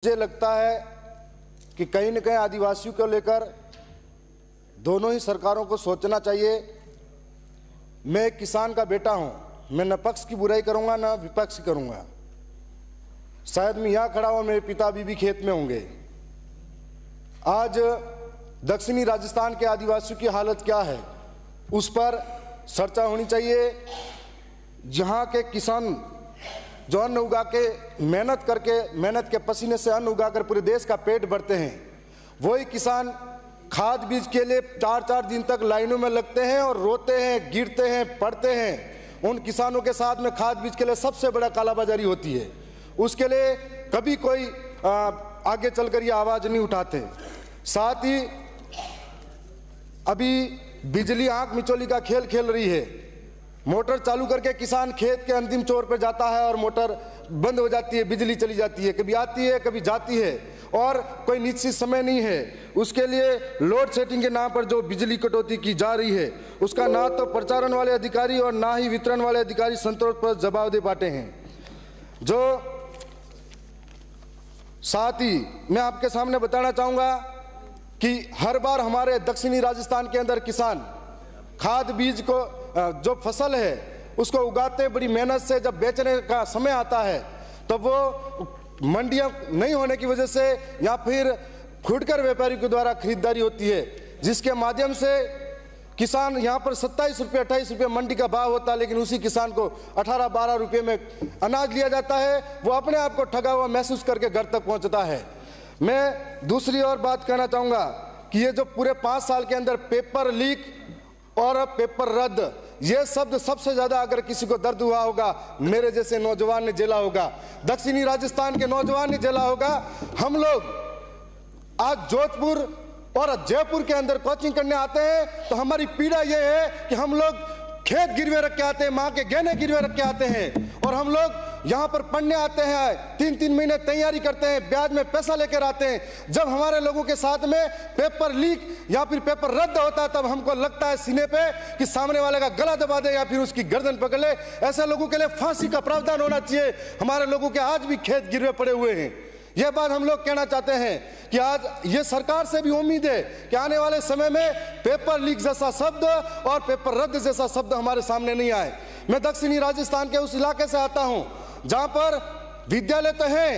मुझे लगता है कि कहीं न कहीं आदिवासियों को लेकर दोनों ही सरकारों को सोचना चाहिए। मैं एक किसान का बेटा हूं, मैं न पक्ष की बुराई करूंगा न विपक्ष की करूंगा। शायद मैं यहाँ खड़ा हूं, मेरे पिता अभी भी खेत में होंगे। आज दक्षिणी राजस्थान के आदिवासियों की हालत क्या है उस पर चर्चा होनी चाहिए। जहाँ के किसान जो अन्न उगा के मेहनत के पसीने से अन्न उगाकर पूरे देश का पेट भरते हैं, वही किसान खाद बीज के लिए 4-4 दिन तक लाइनों में लगते हैं और रोते हैं, गिरते हैं, पड़ते हैं। उन किसानों के साथ में खाद बीज के लिए सबसे बड़ा कालाबाजारी होती है। उसके लिए कभी कोई आगे चलकर ये आवाज नहीं उठाते। साथ ही अभी बिजली आंख मिचौली का खेल खेल रही है। मोटर चालू करके किसान खेत के अंतिम छोर पर जाता है और मोटर बंद हो जाती है, बिजली चली जाती है, कभी आती है कभी जाती है और कोई निश्चित समय नहीं है। उसके लिए लोड सेटिंग के नाम पर जो बिजली कटौती की जा रही है उसका ना तो प्रचारण वाले अधिकारी और ना ही वितरण वाले अधिकारी संतोषप्रद जवाब दे पाते हैं। जो साथ ही मैं आपके सामने बताना चाहूंगा कि हर बार हमारे दक्षिणी राजस्थान के अंदर किसान खाद बीज को जो फसल है उसको उगाते बड़ी मेहनत से, जब बेचने का समय आता है तो वो मंडियां नहीं होने की वजह से या फिर फुटकर व्यापारियों के द्वारा खरीदारी होती है, जिसके माध्यम से किसान यहाँ पर 27 रुपये 28 रुपये मंडी का भाव होता है, लेकिन उसी किसान को 18-12 रुपये में अनाज लिया जाता है। वो अपने आप को ठगा हुआ महसूस करके घर तक पहुँचता है। मैं दूसरी और बात कहना चाहूँगा कि ये जो पूरे 5 साल के अंदर पेपर लीक और पेपर रद्द, ये शब्द सबसे ज्यादा अगर किसी को दर्द हुआ होगा मेरे जैसे नौजवान ने झेला होगा, दक्षिणी राजस्थान के नौजवान ने झेला होगा। हम लोग आज जोधपुर और जयपुर के अंदर कोचिंग करने आते हैं तो हमारी पीड़ा ये है कि हम लोग खेत गिरवे रख के आते हैं, माँ के गहने गिरवे रख के आते हैं और हम लोग यहाँ पर पढ़ने आते हैं, 3-3 महीने तैयारी करते हैं, ब्याज में पैसा लेकर आते हैं। जब हमारे लोगों के साथ में पेपर लीक या फिर पेपर रद्द होता है तब हमको लगता है सीने पे कि सामने वाले का गला दबा दे या फिर उसकी गर्दन पकड़ ले। ऐसे लोगों के लिए फांसी का प्रावधान होना चाहिए। हमारे लोगों के आज भी खेत गिरवे पड़े हुए हैं। यह बात हम लोग कहना चाहते हैं कि आज ये सरकार से भी उम्मीद है कि आने वाले समय में पेपर लीक जैसा शब्द और पेपर रद्द जैसा शब्द हमारे सामने नहीं आए। मैं दक्षिणी राजस्थान के उस इलाके से आता हूं जहां पर विद्यालय तो हैं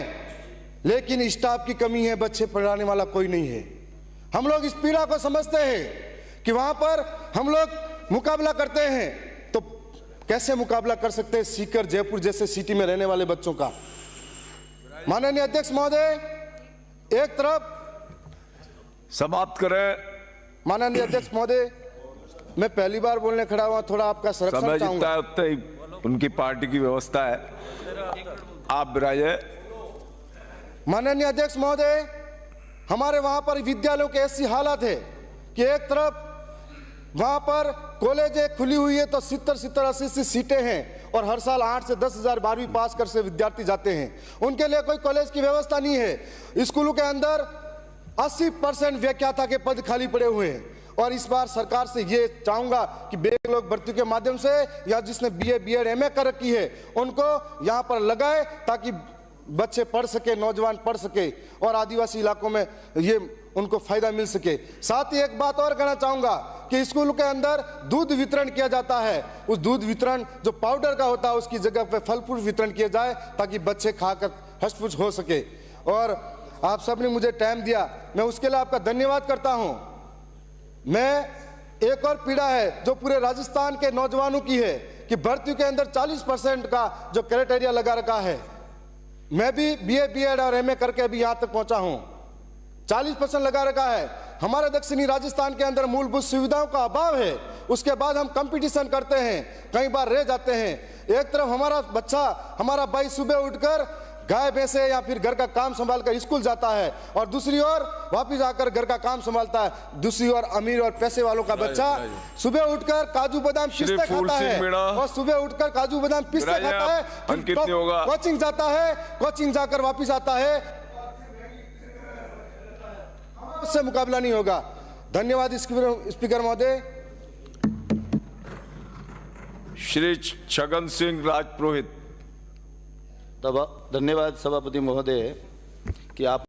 लेकिन स्टाफ की कमी है, बच्चे पढ़ाने वाला कोई नहीं है। हम लोग इस पीड़ा को समझते हैं कि वहां पर हम लोग मुकाबला करते हैं तो कैसे मुकाबला कर सकते हैं सीकर जयपुर जैसे सिटी में रहने वाले बच्चों का। माननीय अध्यक्ष महोदय, एक तरफ समाप्त करें। माननीय अध्यक्ष महोदय, मैं पहली बार बोलने खड़ा हुआ, थोड़ा आपका संरक्षण चाहूंगा। उतना ही उनकी पार्टी की व्यवस्था है, आप विराजे। माननीय अध्यक्ष महोदय, हमारे वहां पर विद्यालयों की ऐसी हालत है कि एक तरफ वहां पर कॉलेज खुली हुई है तो 70-80 सीटें हैं और हर साल 8 से 10 हजार 12वीं पास कर से विद्यार्थी जाते हैं। उनके लिए कोई कॉलेज की व्यवस्था नहीं है। स्कूलों के अंदर 80% व्याख्याता के पद खाली पड़े हुए हैं और इस बार सरकार से ये चाहूंगा कि बैकलॉग भर्ती के माध्यम से या जिसने BA BEd MA कर रखी है उनको यहाँ पर लगाए ताकि बच्चे पढ़ सके, नौजवान पढ़ सके और आदिवासी इलाकों में ये उनको फायदा मिल सके। साथ ही एक बात और कहना चाहूंगा कि स्कूल के अंदर दूध वितरण किया जाता है, उस दूध वितरण जो पाउडर का होता है उसकी जगह पे फल फ्रूट वितरण किया जाए ताकि बच्चे खाकर हष्ट-पुष्ट हो सके। और आप सबने मुझे टाइम दिया, मैं उसके लिए आपका धन्यवाद करता हूं। मैं एक और पीड़ा है जो पूरे राजस्थान के नौजवानों की है कि भर्ती के अंदर 40% का जो क्राइटेरिया लगा रखा है। मैं भी BA BEd और MA करके अभी यहां तक पहुंचा हूं। 40% लगा रखा है। हमारे दक्षिणी राजस्थान के अंदर मूलभूत सुविधाओं का अभाव है, उसके बाद हम कंपटीशन करते हैं, कई बार रह जाते हैं। एक तरफ हमारा बच्चा, हमारा भाई सुबह उठकर गाय भैंसे या फिर घर का काम संभाल कर स्कूल जाता है और दूसरी ओर वापिस आकर घर का काम संभालता है। दूसरी ओर अमीर और पैसे वालों का बच्चा सुबह उठकर काजू बादाम पिस्ते खाता है और सुबह उठकर काजू बादाम पिस्ते खाता है, फिर कोचिंग जाता है, कोचिंग जाकर वापिस आता है, उससे मुकाबला नहीं होगा। धन्यवाद स्पीकर महोदय। श्री छगन सिंह राजपुरोहित। धन्यवाद सभापति महोदय। कि आप